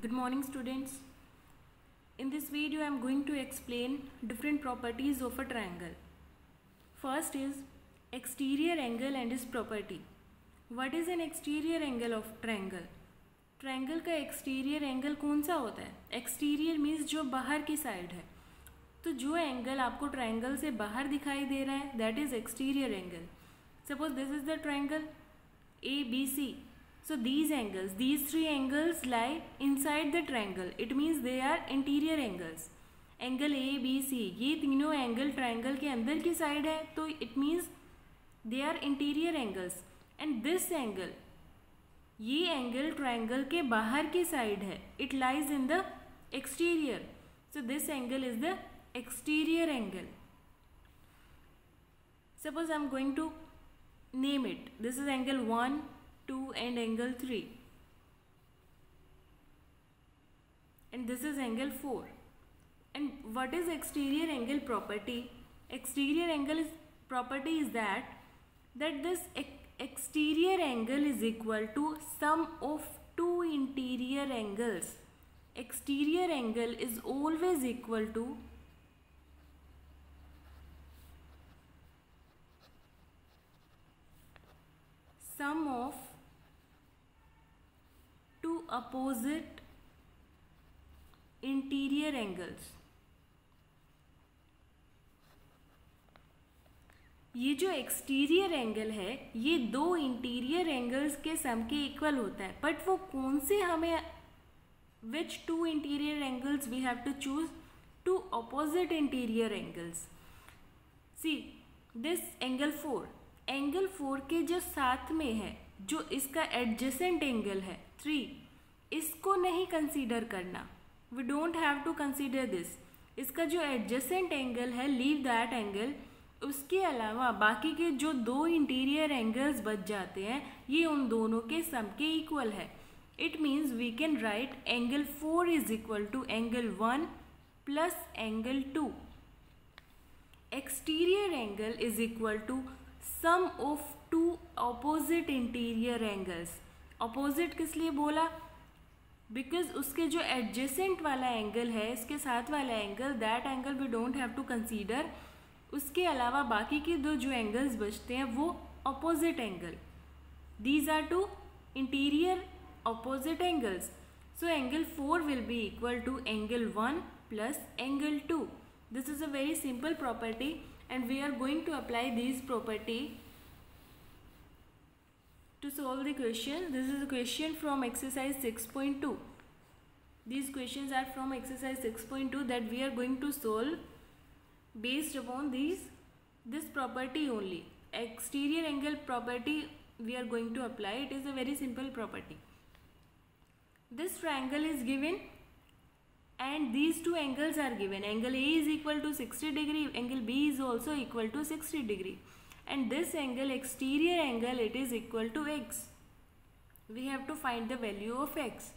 Good morning, students. In this video I am going to explain different properties of a triangle. First is exterior angle and its property. What is an exterior angle of triangle? Triangle का exterior angle कौन सा होता है? Exterior means जो बाहर की side है. तो जो एंगल आपको ट्रायंगल से बाहर दिखाई दे रहा है that is exterior angle. Suppose this is the triangle ABC. So these three angles lie inside the triangle. It means they are interior angles. Angle ABC, ये तीनों एंगल ट्रायंगल के अंदर की साइड है, तो it means they are interior angles. And this angle, ये angle triangle के बाहर की साइड है. It lies in the exterior. So this angle is the exterior angle. Suppose I am going to name it. This is angle 1, 2 and angle 3. And this is angle 4. And what is exterior angle property? Exterior angle property is that this exterior angle is equal to sum of two interior angles. Exterior angle is always equal to sum of two opposite interior angles. ये जो exterior angle है ये दो interior angles के सम के equal होता है. But वो कौन से, हमें which two interior angles we have to choose? Two opposite interior angles. See this angle 4, angle 4 के जो साथ में है, जो इसका एडजेसेंट एंगल है 3, इसको नहीं कंसीडर करना. We don't have to consider this. इसका जो एडजेसेंट एंगल है, लीव दैट एंगल. उसके अलावा बाकी के जो दो इंटीरियर एंगल्स बच जाते हैं, ये उन दोनों के सम के इक्वल है. It means we can write angle 4 is equal to angle 1 plus angle 2. Exterior angle is equal to sum of two opposite interior angles. Opposite किस लिए बोला? बिकॉज उसके जो एडजेसेंट वाला एंगल है, इसके साथ वाला angle, that angle we don't have to consider. उसके अलावा बाकी के दो जो एंगल्स बचते हैं वो opposite angle. These are two interior opposite angles. So angle 4 will be equal to angle 1 plus angle 2. This is a very simple property and we are going to apply these property to solve the question. This is a question from exercise 6.2. These questions are from exercise 6.2 that we are going to solve based upon this property only. Exterior angle property we are going to apply. It is a very simple property. This triangle is given and these two angles are given. Angle A is equal to 60 degree, angle B is also equal to 60 degree, and this angle, exterior angle, it is equal to x. We have to find the value of x.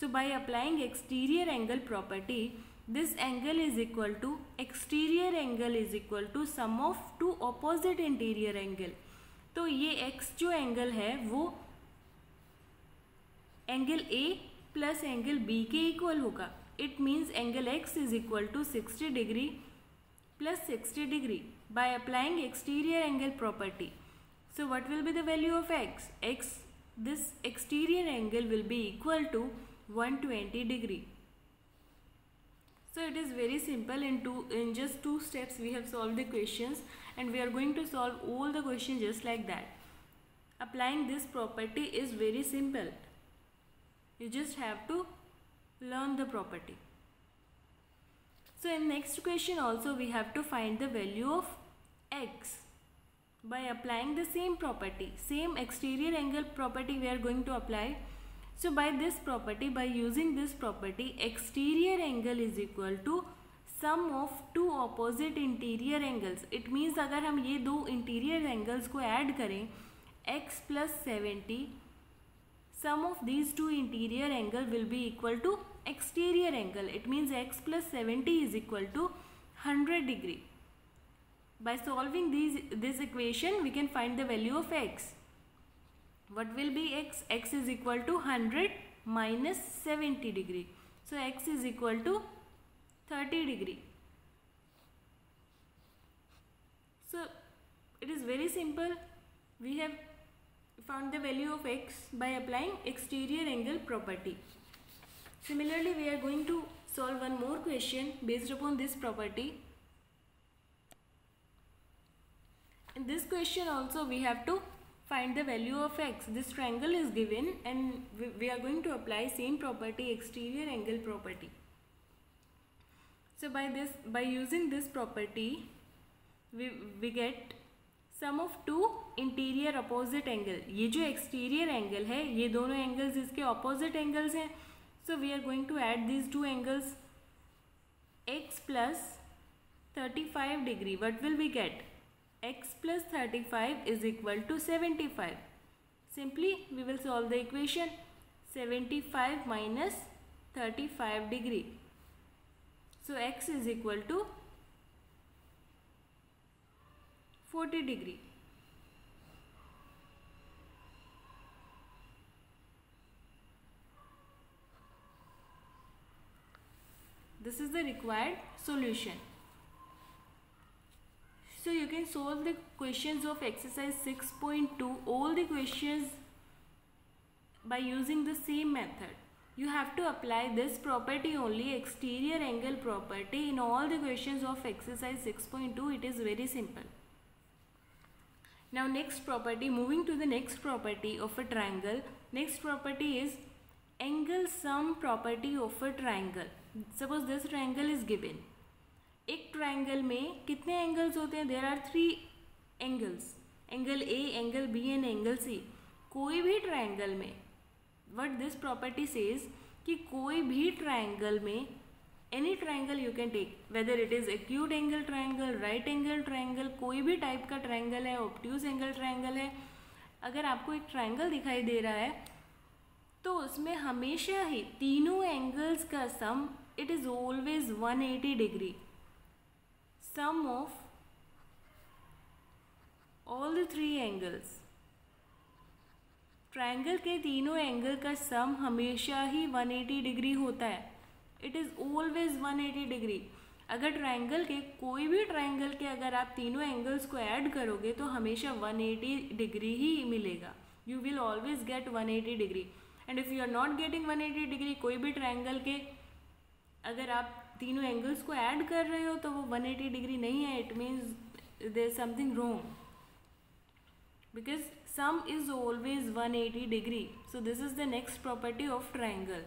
So by applying exterior angle property, this angle is equal to, exterior angle is equal to sum of two opposite interior angle. तो ये x जो angle है वो angle A plus angle B के equal होगा. It means angle x is equal to 60 degree plus 60 degree by applying exterior angle property. So what will be the value of x? This exterior angle will be equal to 120 degree. So it is very simple. In just 2 steps we have solved the questions, and we are going to solve all the questions just like that. Applying this property is very simple. You just have to learn the property. So in next question also we have to find the value of x by applying the same property, same exterior angle property we are going to apply. So by this property, by using this property, exterior angle is equal to sum of two opposite interior angles. It means अगर हम ये दो interior angles को add करें, x plus 70, sum of these two interior angle will be equal to exterior angle. It means x plus 70 is equal to 100 degree. By solving this equation we can find the value of x. What will be x? X is equal to 100 minus 70 degree. So x is equal to 30 degree. So it is very simple. We have found the value of x by applying exterior angle property. Similarly, we are going to solve one more question based upon this property. In this question also we have to find the value of x. This triangle is given and we are going to apply same property, exterior angle property. So by using this property we get sum of two interior opposite angle. ये जो exterior angle है ये दोनों angles इसके opposite angles हैं. So we are going to add these two angles. x plus 35 degree, what will we get? X plus 35 is equal to 75. Simply we will solve the equation. 75 minus 35 degree. So x is equal to 40 degree. This is the required solution. So you can solve the questions of exercise 6.2, all the questions by using the same method. You have to apply this property only, exterior angle property, in all the questions of exercise 6.2. It is very simple. Now next property, moving to the next property of a triangle. Next property is angle sum property of a triangle. Suppose this triangle is given. एक triangle में कितने angles होते हैं? There are 3 angles, angle A, angle B and angle C. कोई भी triangle में what this property says कि कोई भी ट्राइंगल में any triangle you can take, whether it is acute angle triangle, right angle triangle, कोई भी टाइप का ट्राइंगल है, ऑब्ट्यूज एंगल ट्राइंगल है. अगर आपको एक ट्राइंगल दिखाई दे रहा है तो उसमें हमेशा ही तीनों एंगल्स का sum it is always 180 degree. Sum of all the 3 angles. Triangle के तीनों एंगल का सम हमेशा ही 180 डिग्री होता है. It is always 180 degree. अगर ट्राइंगल के कोई भी ट्राइंगल के अगर आप तीनों एंगल्स को ऐड करोगे तो हमेशा 180 डिग्री ही मिलेगा. You will always get 180 degree. And if you are not getting 180 degree, कोई भी ट्राइंगल के अगर आप तीनों एंगल्स को ऐड कर रहे हो तो वो 180 डिग्री नहीं है. It means there is something wrong, because sum is always 180 degree. So this is the next property of triangle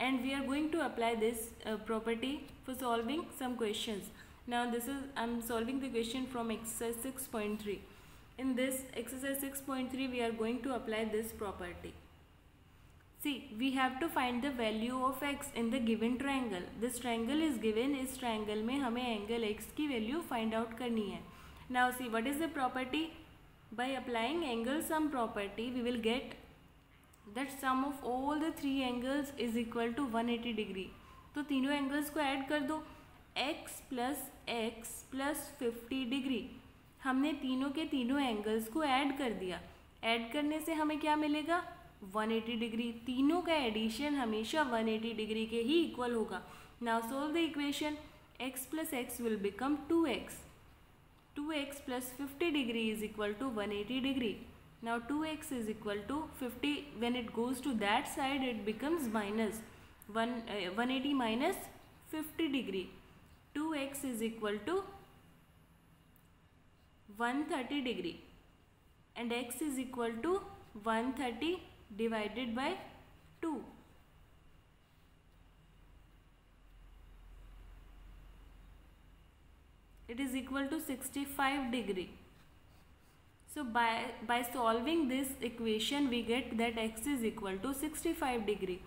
and we are going to apply this property for solving some questions. Now I'm solving the question from exercise 6.3. In this exercise 6.3 we are going to apply this property. See, we have to find the value of x in the given triangle. This triangle is given. इस triangle में हमें angle x की value find out करनी है. Now see, what is the property? By applying angle sum property we will get that sum of all the 3 angles is equal to 180 degree. तो तीनों angles को add कर दो. x plus x plus 50 degree. हमने तीनों के तीनों angles को ऐड कर दिया. ऐड करने से हमें क्या मिलेगा? 180 डिग्री. तीनों का एडिशन हमेशा 180 डिग्री के ही इक्वल होगा. Now solve the equation. x plus x will become 2x. 2x plus 50 degree is equal to 180 degree. Now 2x is equal to 50. When it goes to that side it becomes minus 180 minus 50 degree. 2x is equal to 130 degree and x is equal to 130 divided by 2. It is equal to 65 degree. So by solving this equation we get that x is equal to 65 degree.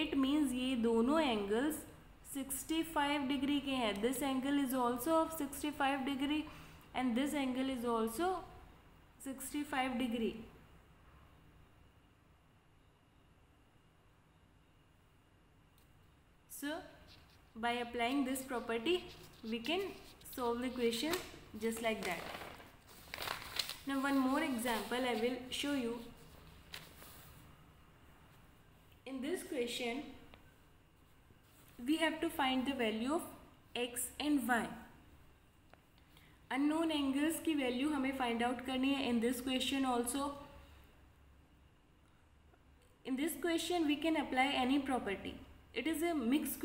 It means ये दोनों angles 65 degree के हैं. This angle is also of 65 degree and this angle is also 65 degree. So by applying this property we can solve the equation just like that. Now one more example I will show you. In this question, we have to find the value of x and y. Unknown angles की value हमें find out करनी है. In this question also, in this question we can apply any property. It is a mixed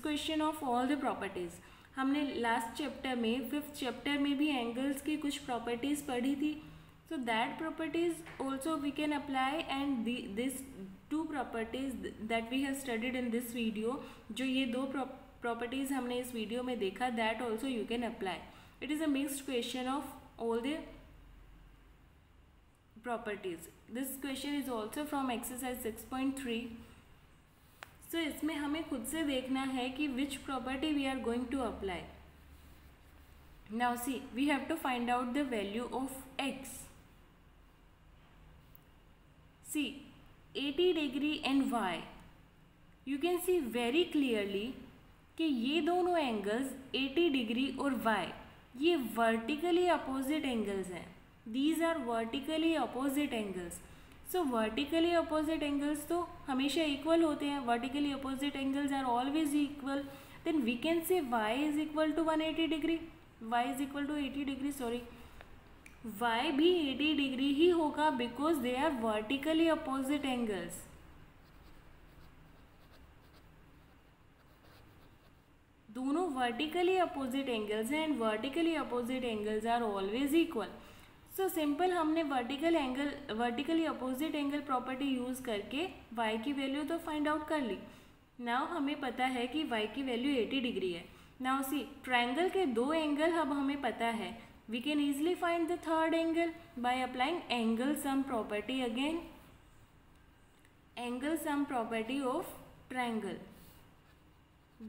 question of all the properties. हमने last chapter में 5th chapter में भी angles की कुछ प्रॉपर्टीज़ पढ़ी थी. So that properties also we can apply, and this two properties that we have studied in this video, जो ये दो properties हमने इस वीडियो में देखा, that also you can apply. It is a mixed question of all the properties. This question is also from exercise 6.3. So इसमें हमें खुद से देखना है कि which property we are going to apply. Now see, we have to find out the value of x. See, 80 degree and y, you can see very clearly कि ये दोनों एंगल्स 80 डिग्री और y ये वर्टिकली अपोजिट एंगल्स हैं. These are vertically opposite angles. So vertically opposite angles तो हमेशा equal होते हैं. Vertically opposite angles are always equal. Then we can say y is equal to 180 degree. y is equal to 80 degree, sorry, y भी 80 degree ही होगा because they are vertically opposite angles. दोनों vertically opposite angles हैं and vertically opposite angles are always equal. So simple हमने vertically opposite angle property use करके y की value तो find out कर ली. नाउ हमें पता है कि y की वैल्यू 80 डिग्री है. नाउ सी, ट्रायंगल के दो एंगल अब हमें पता है. We can easily find the third angle by applying angle sum property again. Angle sum property of triangle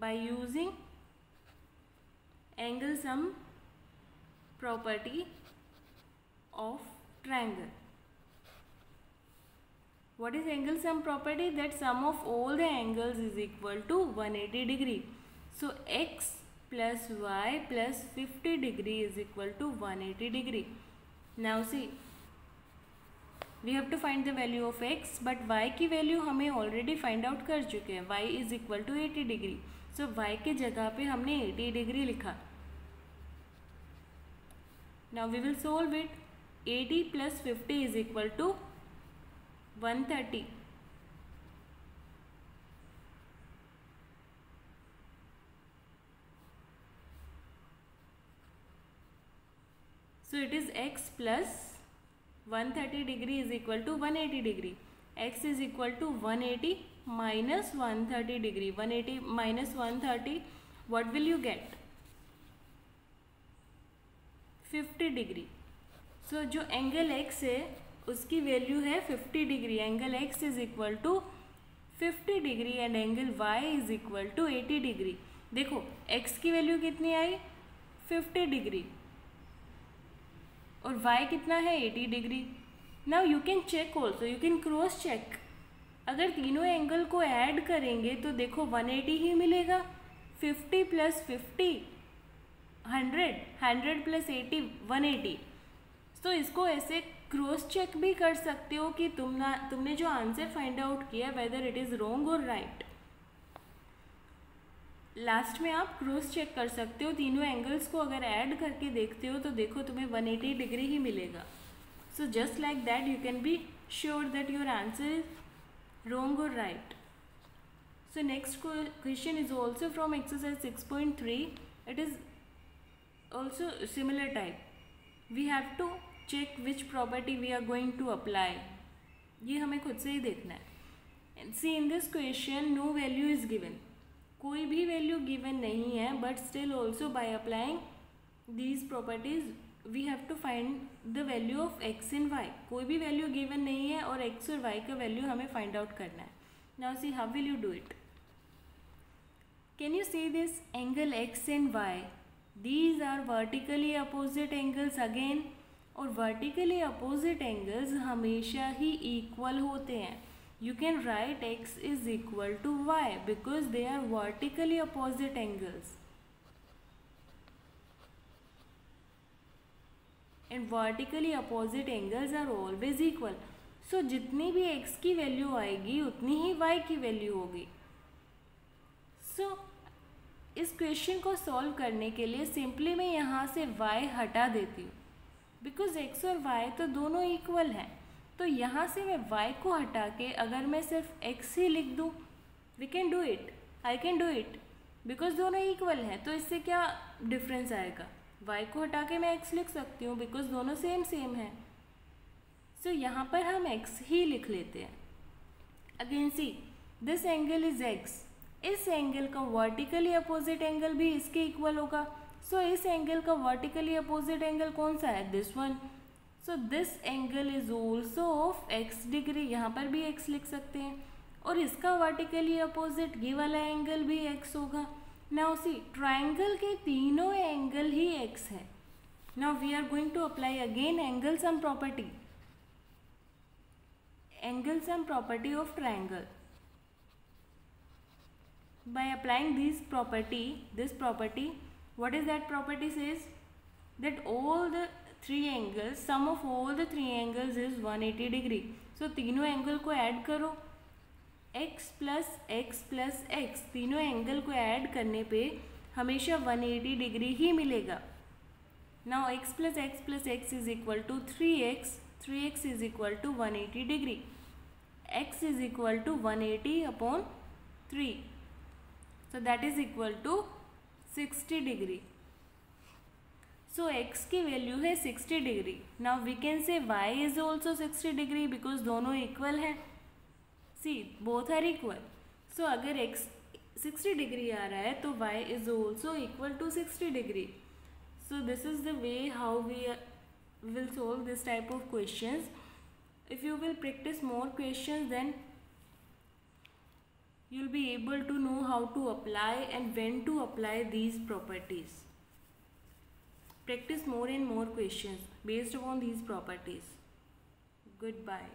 by using angle sum property of triangle. What is angle sum property? That sum of all the angles is equal to 180 degree. So x plus y plus 50 degree is equal to 180 degree. Now see, we have to find the value of x, but y की value हमें already find out कर चुके हैं. y is equal to 80 degree. सो y के जगह पे हमने 80 डिग्री लिखा. Now we will solve it. 80 plus 50 is equal to 130. So it is x plus 130 degree is equal to 180 degree. X is equal to 180 minus 130 degree. 180 minus 130, what will you get? 50 degree. So जो angle x है उसकी value है 50 degree. Angle x is equal to 50 degree and angle y is equal to 80 degree. देखो x की value कितनी आई? 50 degree और y कितना है? 80 degree. Now you can check also, you can cross check. अगर तीनों एंगल को ऐड करेंगे तो देखो 180 ही मिलेगा. 50 प्लस 50 100, 100 प्लस 80 180. तो इसको ऐसे क्रॉस चेक भी कर सकते हो कि तुमने जो आंसर फाइंड आउट किया वेदर इट इज़ रॉन्ग और राइट. लास्ट में आप क्रॉस चेक कर सकते हो. तीनों एंगल्स को अगर ऐड करके देखते हो तो देखो तुम्हें 180 डिग्री ही मिलेगा. So just like that you can be sure that your answer is wrong और right. So next question is also from exercise 6.3. It is also similar type. We have to check which property we are going to apply. ये हमें खुद से ही देखना है. See in this question no value is given. कोई भी value given नहीं है, but still also by applying these properties we have to find the value of X and Y. कोई भी वैल्यू गिवन नहीं है और एक्स और वाई का वैल्यू हमें फाइंड आउट करना है. Now see how will you do it. Can you see this angle X and Y? These are vertically opposite angles again. और वर्टिकली अपोजिट एंगल्स हमेशा ही इक्वल होते हैं. You can write x is equal to y because they are vertically opposite angles. And vertically opposite angles are always equal. सो जितनी भी x की value आएगी उतनी ही y की वैल्यू होगी। सो इस क्वेश्चन को सॉल्व करने के लिए सिंपली मैं यहाँ से y हटा देती हूँ, बिकॉज x और y तो दोनों इक्वल हैं। तो यहाँ से मैं y को हटा के अगर मैं सिर्फ x ही लिख दूँ, we can do it, I can do it, because दोनों इक्वल हैं। तो इससे क्या डिफरेंस आएगा, y को हटा के मैं x लिख सकती हूँ बिकॉज दोनों सेम सेम है। सो यहाँ पर हम x ही लिख लेते हैं। Again C this angle is x, इस एंगल का वर्टिकली अपोजिट एंगल भी इसके इक्वल होगा। सो इस एंगल का वर्टिकली अपोजिट एंगल कौन सा है, this one. So this angle is also of x degree, यहाँ पर भी x लिख सकते हैं, और इसका वर्टिकली अपोजिट ये वाला एंगल भी x होगा। नाउ सी ट्राइंगल के तीनों एंगल ही x है। Now we are going to apply again angle sum property, angle sum property of triangle. By applying this property, what is that property says? That all the three angles, sum of all the three angles is 180 degree. So तीनों angle को add करो, x plus x, तीनों angle को add करने पे हमेशा 180 degree ही मिलेगा। Now x plus x is equal to 3x is equal to 180 degree. X is equal to 180 upon 3. So that is equal to 60 degree. So x की value है 60 degree. Now we can say y is also 60 degree because दोनों equal हैं। See both are equal. So अगर x 60 degree आ रहा है तो y is also equal to 60 degree. So this is the way how we will solve this type of questions. If you will practice more questions, then you'll be able to know how to apply and when to apply these properties. Practice more and more questions based upon these properties. Goodbye.